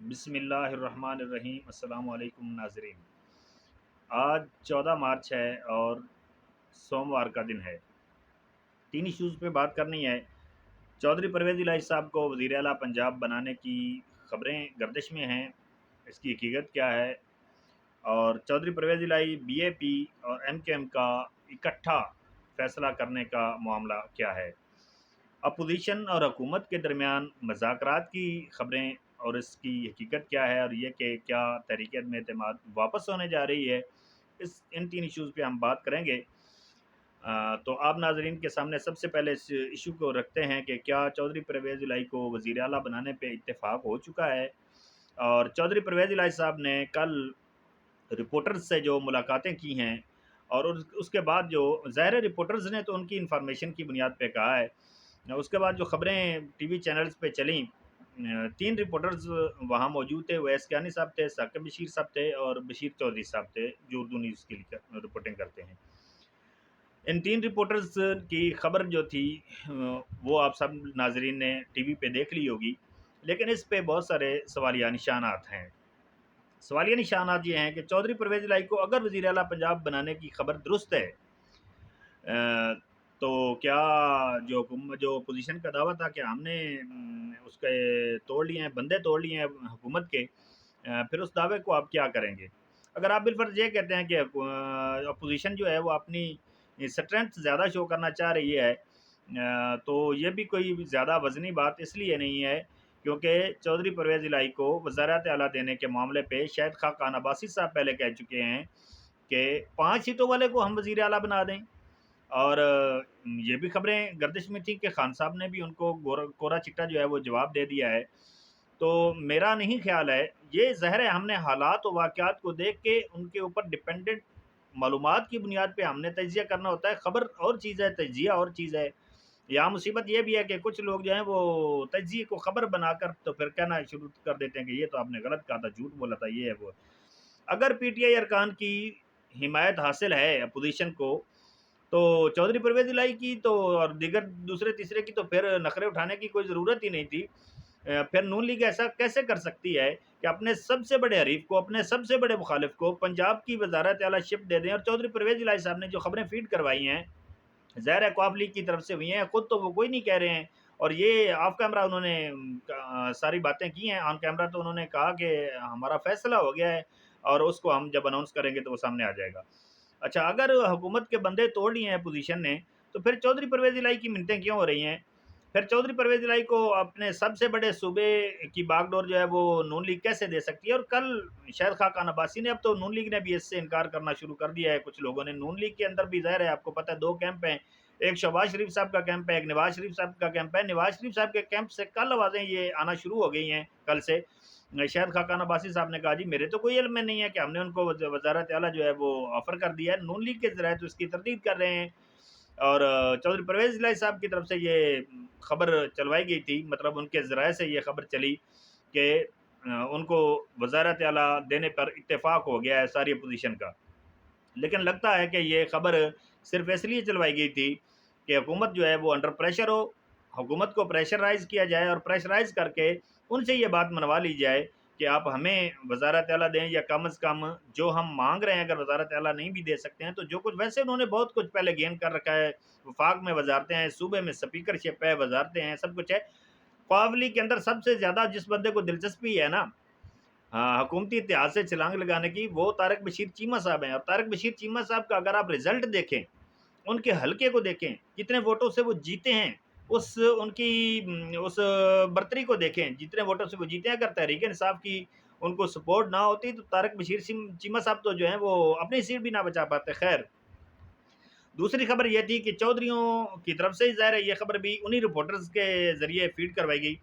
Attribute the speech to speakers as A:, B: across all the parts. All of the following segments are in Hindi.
A: बिस्मिल्लाहिर्रहमानिर्रहीम। अस्सलाम वालेकुम नाज़रीन। आज 14 मार्च है और सोमवार का दिन है। तीन इश्यूज़ पे बात करनी है। चौधरी परवेज़ इलाही साहब को वज़ीर आला पंजाब बनाने की खबरें गर्दिश में हैं, इसकी हकीकत क्या है? और चौधरी परवेज़ इलाही बीएपी और एमकेएम का इकट्ठा फ़ैसला करने का मामला क्या है? अपोज़िशन और हुकूमत के दरमियान मज़ाकरात की खबरें और इसकी हकीकत क्या है और ये कि क्या तहरीक अदम एतमाद वापस होने जा रही है, इन तीन इश्यूज़ पे हम बात करेंगे। तो आप नाज़रीन के सामने सबसे पहले इस इशू को रखते हैं कि क्या चौधरी परवेज़ इलाही को वज़ीर आला बनाने पे इत्तेफ़ाक हो चुका है? और चौधरी परवेज़ इलाही साहब ने कल रिपोर्टर्स से जो मुलाकातें की हैं और उसके बाद जो ज़ाहिर है रिपोर्टर्स ने तो उनकी इन्फॉर्मेशन की बुनियाद पे कहा है। उसके बाद जो खबरें टीवी चैनल्स पे चलीं, 3 रिपोर्टर्स वहाँ मौजूद थे। वैस कियानी साहब थे, साकिब बशीर साहब थे और बशीर चौधरी साहब थे, जो उर्दू न्यूज़ की रिपोर्टिंग करते हैं। इन 3 रिपोर्टर्स की खबर जो थी वो आप सब नाज़रीन ने टीवी पे देख ली होगी, लेकिन इस पे बहुत सारे सवालिया निशानात हैं। सवालिया निशानात ये हैं कि चौधरी परवेज़ इलाही को अगर वज़ीर आला पंजाब बनाने की खबर दुरुस्त है, तो क्या जो पोजीशन का दावा था कि हमने उसके तोड़ लिए हैं, बंदे तोड़ लिए हैं हुकूमत के, फिर उस दावे को आप क्या करेंगे? अगर आप बिलफ़र्ज़ ये कहते हैं कि अपोज़िशन जो है वो अपनी स्ट्रेंथ ज़्यादा शो करना चाह रही है, तो ये भी कोई ज़्यादा वज़नी बात इसलिए नहीं है क्योंकि चौधरी परवेज़ इलाही को वज़ारत आला देने के मामले पे शायद खाकान अब्बासी साहब पहले कह चुके हैं कि 5 सीटों वाले को हम वज़ीर आला बना दें। और ये भी खबरें गर्दिश में थी कि खान साहब ने भी उनको कोरा चिट्टा जो है वो जवाब दे दिया है। तो मेरा नहीं ख़्याल है, ये ज़ाहिर है हमने हालात और वाक़यात को देख के उनके ऊपर डिपेंडेंट मालूमात की बुनियाद पे हमने तज्ज़िया करना होता है। खबर और चीज़ है, तज्ज़िया और चीज़ है। यहाँ मुसीबत ये भी है कि कुछ लोग जो हैं वो तज्ज़िये को खबर बनाकर तो फिर कहना शुरू कर देते हैं कि ये तो आपने गलत कहा था, झूठ बोला था, ये है, वो है। अगर पीटीआई अरकान की हिमायत हासिल है अपोज़िशन को, तो चौधरी परवेज़ इलाही की तो और दीगर दूसरे-तीसरे की तो फिर नखरे उठाने की कोई ज़रूरत ही नहीं थी। फिर नून लीग ऐसा कैसे कर सकती है कि अपने सबसे बड़े हरीफ को, अपने सबसे बड़े मुखालिफ को पंजाब की वज़ारत आला शिप दे दें और चौधरी परवेज़ इलाही साहब ने जो खबरें फ़ीड करवाई हैं, ज़ाहिर है अवाम लीग की तरफ से हुई हैं, खुद तो वो कोई नहीं कह रहे हैं और ये ऑफ कैमरा उन्होंने सारी बातें की हैं। ऑन कैमरा तो उन्होंने कहा कि हमारा फ़ैसला हो गया है और उसको हम जब अनाउंस करेंगे तो वो सामने आ जाएगा। अच्छा, अगर हुकूमत के बंदे तोड़ लिए हैं पोजीशन ने, तो फिर चौधरी परवेज़ इलाही की मिन्नतें क्यों हो रही हैं? फिर चौधरी परवेज़ इलाही को अपने सबसे बड़े सूबे की बागडोर जो है वो नून लीग कैसे दे सकती है? और कल शायद खाकान अब्बासी ने, अब तो नून लीग ने भी इससे इनकार करना शुरू कर दिया है कुछ लोगों ने। नून लीग के अंदर भी ज़ाहिर है आपको पता है 2 कैंप हैं, एक शहबाज शरीफ साहब का कैंप है, एक नवाज़ शरीफ साहब का कैंप है। नवाज़ शरीफ साहब के कैंप से कल आवाज़ें ये आना शुरू हो गई हैं कल से। शायद खाकान अब्बासी साहब ने कहा जी मेरे तो कोई इल्म में नहीं है कि हमने उनको वज़ारत आला जो है वो ऑफ़र कर दिया है। नून लीग के ज़राए तो इसकी तरदीद कर रहे हैं और चौधरी परवेज़ इलाही साहब की तरफ से ये खबर चलवाई गई थी, मतलब उनके ज़राए से ये खबर चली कि उनको वज़ारत आला देने पर इत्तेफ़ाक हो गया है सारी अपोज़िशन का। लेकिन लगता है कि ये खबर सिर्फ़ इसलिए चलवाई गई थी कि हुकूमत जो है वो अंडर प्रेशर हो, हुकूमत को प्रेशराइज़ किया जाए और प्रेशराइज़ करके उनसे ये बात मनवा ली जाए कि आप हमें वज़ारत आला दें या कम से कम जो हम माँग रहे हैं अगर वज़ारत आला नहीं भी दे सकते हैं तो जो कुछ वैसे उन्होंने बहुत कुछ पहले गेन कर रखा है, वफ़ाक में वज़ारतें हैं, सूबे में स्पीकरशिप है, वज़ारतें हैं, सब कुछ है। अवामी लीग के अंदर सबसे ज़्यादा जिस बंदे को दिलचस्पी है ना, हाँ, हुकूमती इतिहास से छलांग लगाने की, वो तारिक बशीर चीमा साहब हैं और तारिक बशीर चीमा साहब का अगर आप रिज़ल्ट देखें, उनके हलके को देखें, कितने वोटों से वो जीते हैं, उस बर्तरी को देखें, जितने वोटों से वो जीते हैं। अगर तहरीक-ए-इंसाफ की उनको सपोर्ट ना होती, तो तारिक बशीर चीमा साहब तो जो हैं, वो अपनी सीट भी ना बचा पाते। खैर, दूसरी खबर ये थी कि चौधरियों की तरफ से ही ज़ाहिर है ये खबर भी उन्हीं रिपोर्टर्स के ज़रिए फ़ीड करवाई गई।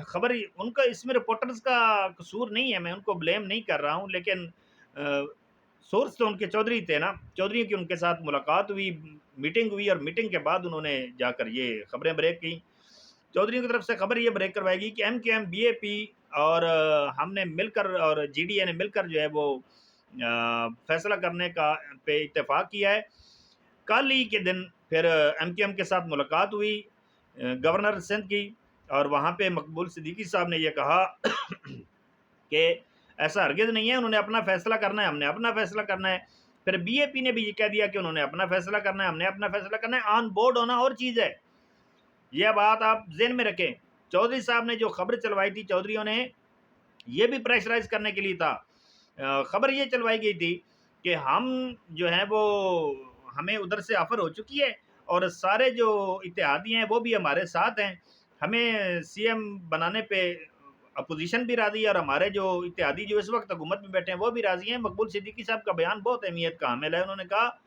A: खबर उनका इसमें रिपोर्टर्स का कसूर नहीं है, मैं उनको ब्लेम नहीं कर रहा हूँ, लेकिन अ, सोर्स तो उनके चौधरी थे ना, चौधरी की उनके साथ मुलाकात हुई, मीटिंग हुई और मीटिंग के बाद उन्होंने जाकर ये खबरें ब्रेक की। चौधरियों की तरफ से खबर ये ब्रेक करवाएगी कि एमकेएम, बीएपी और हमने मिलकर और जीडीए ने मिलकर जो है वो फैसला करने का पे इत्तेफाक किया है। कल ही के दिन फिर एमकेएम के साथ मुलाकात हुई गवर्नर सिंध की और वहाँ पे मकबूल सिद्दीकी साहब ने ये कहा कि ऐसा हरगिज़ नहीं है, उन्होंने अपना फ़ैसला करना है, हमने अपना फ़ैसला करना है। फिर बीएपी ने भी ये कह दिया कि उन्होंने अपना फ़ैसला करना है, हमने अपना फ़ैसला करना है। ऑन बोर्ड होना और चीज़ है। यह बात आप ज़हन में रखें। चौधरी साहब ने जो खबर चलवाई थी, चौधरियों ने, ये भी प्रेशराइज़ करने के लिए था। खबर ये चलवाई गई थी कि हम जो हैं वो, हमें उधर से ऑफ़र हो चुकी है और सारे जो इत्तेहादी हैं वो भी हमारे साथ हैं। हमें सीएम बनाने पे अपोज़िशन भी राज़ी है और हमारे जो इत्तेहादी जो इस वक़्त हुकूमत में बैठे हैं वो भी राज़ी हैं। मकबूल सिद्दीकी साहब का बयान बहुत अहमियत का हामिल है। उन्होंने कहा,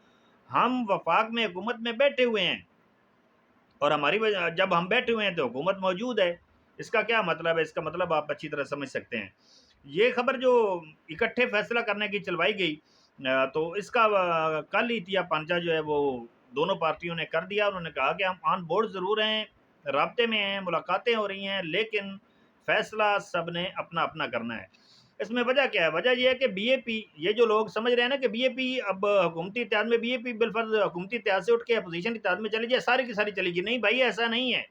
A: हम वफ़ाक में हुकूमत में बैठे हुए हैं और हमारी वजह, जब हम बैठे हुए हैं तो हुकूमत मौजूद है। इसका क्या मतलब है? इसका मतलब आप अच्छी तरह समझ सकते हैं। ये खबर जो इकट्ठे फैसला करने की चलवाई गई, तो इसका कल इतिया पांचा जो है वो दोनों पार्टियों ने कर दिया। उन्होंने कहा कि हम ऑन बोर्ड ज़रूर हैं, राब्ते में हैं, मुलाकातें हो रही हैं, लेकिन फैसला सबने अपना-अपना करना है। इसमें वजह क्या है? वजह ये है कि बीएपी, ये जो लोग समझ रहे हैं ना कि बीएपी अब हुकूमती इत्तेहाद में, बीएपी बिलफ़र्ज़ हुकूमती इत्तेहाद से उठ के अपोज़िशन इत्तेहाद में चली जाए, सारी की सारी चली गई। नहीं भाई, ऐसा नहीं है।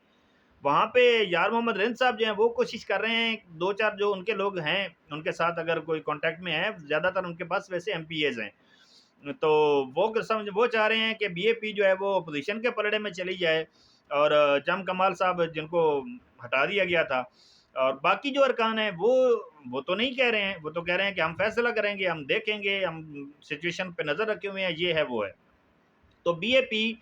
A: वहाँ पे यार मोहम्मद रिंद साहब जो हैं वो कोशिश कर रहे हैं, 2-4 जो उनके लोग हैं, उनके साथ अगर कोई कॉन्टैक्ट में है, ज़्यादातर उनके पास वैसे एमपीएज़ हैं। तो वो चाह रहे हैं कि बीएपी जो है वो अपोज़िशन के पलड़े में चली जाए और जम कमाल साहब जिनको हटा दिया गया था, और बाकी जो अरकान हैं वो तो नहीं कह रहे हैं, वो तो कह रहे हैं कि हम फैसला करेंगे, हम देखेंगे, हम सिचुएशन पे नज़र रखे हुए हैं, ये है, वो है। तो बीएपी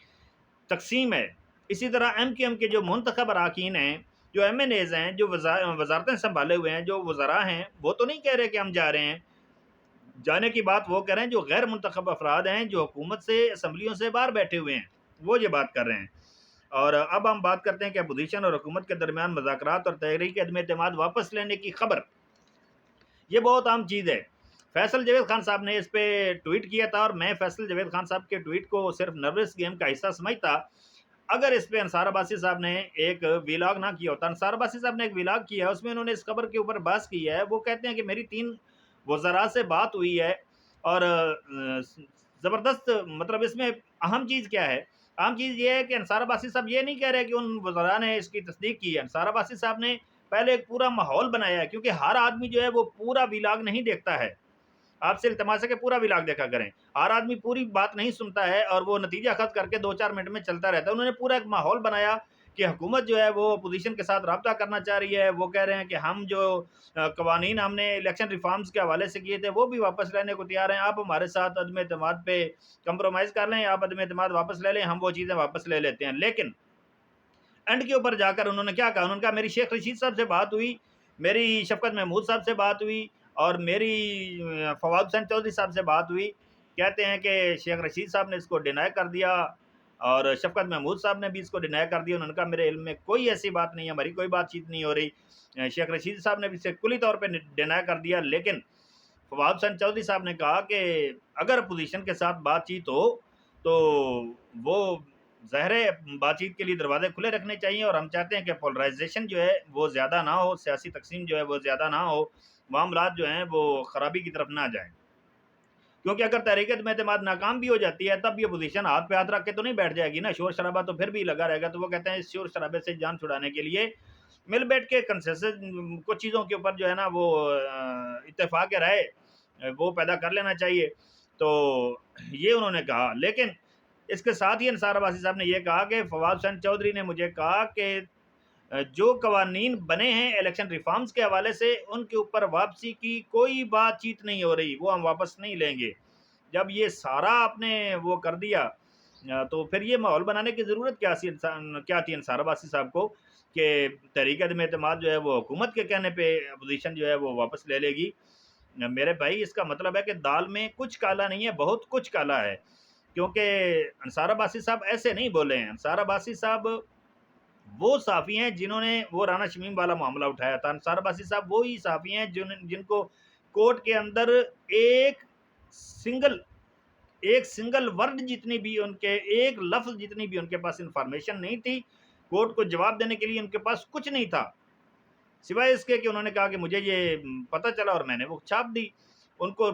A: तक़सीम है। इसी तरह एमक्यूएम के जो मुंतखब अरकान हैं, जो एमएनएज़ हैं, जो वज़ारतें सँभाले हुए हैं, जो वज़रा हैं, वो तो नहीं कह रहे कि हम जा रहे हैं। जाने की बात वो कर रहे हैं जो गैर मुंतखब अफ़राद हैं, जो हुकूमत से, असम्बलियों से बाहर बैठे हुए हैं, वो ये बात कर रहे हैं। और अब हम बात करते हैं कि अपोज़िशन और हुकूमत के दरमियान मुज़ाकरात और तहरीक अदम-ए-एतमाद वापस लेने की खबर। ये बहुत आम चीज़ है। फैसल जावेद खान साहब ने इस पे ट्वीट किया था और मैं फैसल जावेद खान साहब के ट्वीट को सिर्फ़ नर्वस गेम का हिस्सा समझता। अगर इस पे अंसार अब्बासी साहब ने एक व्लॉग ना किया होता, अंसार अब्बासी साहब ने एक व्लॉग किया है, उसमें उन्होंने इस खबर के ऊपर बहस की है। वो कहते हैं कि मेरी 3 वज़रा से बात हुई है और ज़बरदस्त, मतलब इसमें अहम चीज़ क्या है? अहम चीज़ ये है कि अंसार अब्बासी साहब ये नहीं कह रहे कि उन वज़रा ने इसकी तस्दीक की है। अंसार अब्बासी साहब ने पहले एक पूरा माहौल बनाया है, क्योंकि हर आदमी जो है वो पूरा व्लॉग नहीं देखता है। आपसे इल्तिमास है कि पूरा व्लॉग देखा करें। हर आदमी पूरी बात नहीं सुनता है और वो नतीजा ख़त्म करके 2-4 मिनट में चलता रहता है। उन्होंने पूरा एक माहौल बनाया कि हुकूमत जो है वो अपोज़िशन के साथ राब्ता करना चाह रही है। वो कह रहे हैं कि हम जो कवानीन हमने इलेक्शन रिफ़ॉर्म्स के हवाले से किए थे, वो भी वापस लेने को तैयार हैं। आप हमारे साथ अदम-ए-एतमाद पे कंप्रोमाइज़ कर लें, आप अदम-ए-एतमाद वापस ले लें, हम वो चीज़ें वापस ले लेते हैं। लेकिन एंड के ऊपर जाकर उन्होंने क्या कहा? उन्होंने कहा, मेरी शेख रशीद साहब से बात हुई, मेरी शफ़कत महमूद साहब से बात हुई और मेरी फवाद हुसैन चौधरी साहब से बात हुई। कहते हैं कि शेख रशीद साहब ने इसको डिनाई कर दिया और शफ़कत महमूद साहब ने भी इसको डिनाई कर दिया। उन्होंने कहा, मेरे इल्म में कोई ऐसी बात नहीं है, हमारी कोई बातचीत नहीं हो रही। शेख रशीद साहब ने भी इसे कुली तौर पे डिनाई कर दिया। लेकिन फवाद हुसैन चौधरी साहब ने कहा कि अगर अपोज़िशन के साथ बातचीत हो, तो वो ज़ाहिर है बातचीत के लिए दरवाज़े खुले रखने चाहिए और हम चाहते हैं कि पोलराइज़ेशन जो है वो ज़्यादा ना हो, सियासी तक़सीम जो है वो ज़्यादा ना हो, मामलात जो हैं वो ख़राबी की तरफ ना जाएँ। क्योंकि अगर तहरीक-ए-एतमाद नाकाम भी हो जाती है, तब भी अपोज़िशन हाथ पे हाथ रख के तो नहीं बैठ जाएगी ना, शोर-शराबा तो फिर भी लगा रहेगा। तो वो कहते हैं, इस शोर-शराबे से जान छुड़ाने के लिए मिल बैठ के कंसेंसस, कुछ चीज़ों के ऊपर जो है ना वो इत्तेफ़ाक राय वो पैदा कर लेना चाहिए। तो ये उन्होंने कहा। लेकिन इसके साथ ही अंसार अब्बासी साहब ने ये कहा कि फवाद हुसैन चौधरी ने मुझे कहा कि जो कवानीन बने हैं इलेक्शन रिफ़ॉर्म्स के हवाले से, उनके ऊपर वापसी की कोई बातचीत नहीं हो रही, वो हम वापस नहीं लेंगे। जब ये सारा आपने वो कर दिया, तो फिर ये माहौल बनाने की ज़रूरत क्या थी अंसार अब्बासी साहब को कि तहरीक अदम-ए-एतमाद जो है वो हुकूमत के कहने पे अपोज़िशन जो है वो वापस ले लेगी। मेरे भाई, इसका मतलब है कि दाल में कुछ काला नहीं है, बहुत कुछ काला है। क्योंकि अंसार अब्बासी साहब ऐसे नहीं बोले हैं। अंसार अब्बासी साहब वो सहाफ़ी हैं जिन्होंने वो राना शमीम वाला मामला उठाया था। अंसार अब्बासी साहब वो ही सहाफ़ी हैं जिनको कोर्ट के अंदर एक सिंगल एक सिंगल वर्ड जितनी भी उनके, एक लफ़्ज़ जितनी भी उनके पास इन्फॉर्मेशन नहीं थी, कोर्ट को जवाब देने के लिए उनके पास कुछ नहीं था। सिवाय इसके कि उन्होंने कहा कि मुझे ये पता चला और मैंने वो छाप दी। उनको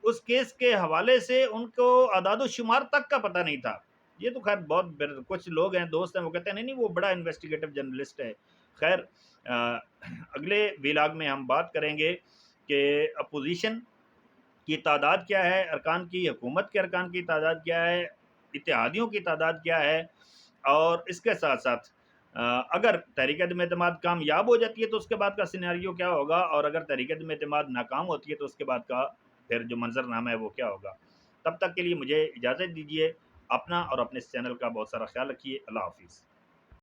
A: उस केस के हवाले से उनको अदाद-ओ-शुमार तक का पता नहीं था। ये तो ख़ैर बहुत कुछ लोग हैं, दोस्त हैं, वो कहते हैं नहीं, नहीं वो बड़ा इन्वेस्टिगेटिव जर्नलिस्ट है। ख़ैर, अगले व्लॉग में हम बात करेंगे कि अपोज़िशन की तादाद क्या है, अरकान की हुकूमत के अरकान की तादाद क्या है, इत्तेहादियों की तादाद क्या है, और इसके साथ-साथ अगर तहरीक-ए-एतमाद कामयाब हो जाती है तो उसके बाद का सिनेरियो क्या होगा, और अगर तहरीक-ए-एतमाद नाकाम होती है तो उसके बाद का फिर जो मंज़रनामा है वो क्या होगा। तब तक के लिए मुझे इजाज़त दीजिए। अपना और अपने इस चैनल का बहुत सारा ख़्याल रखिए। अल्लाह हाफ़िज़।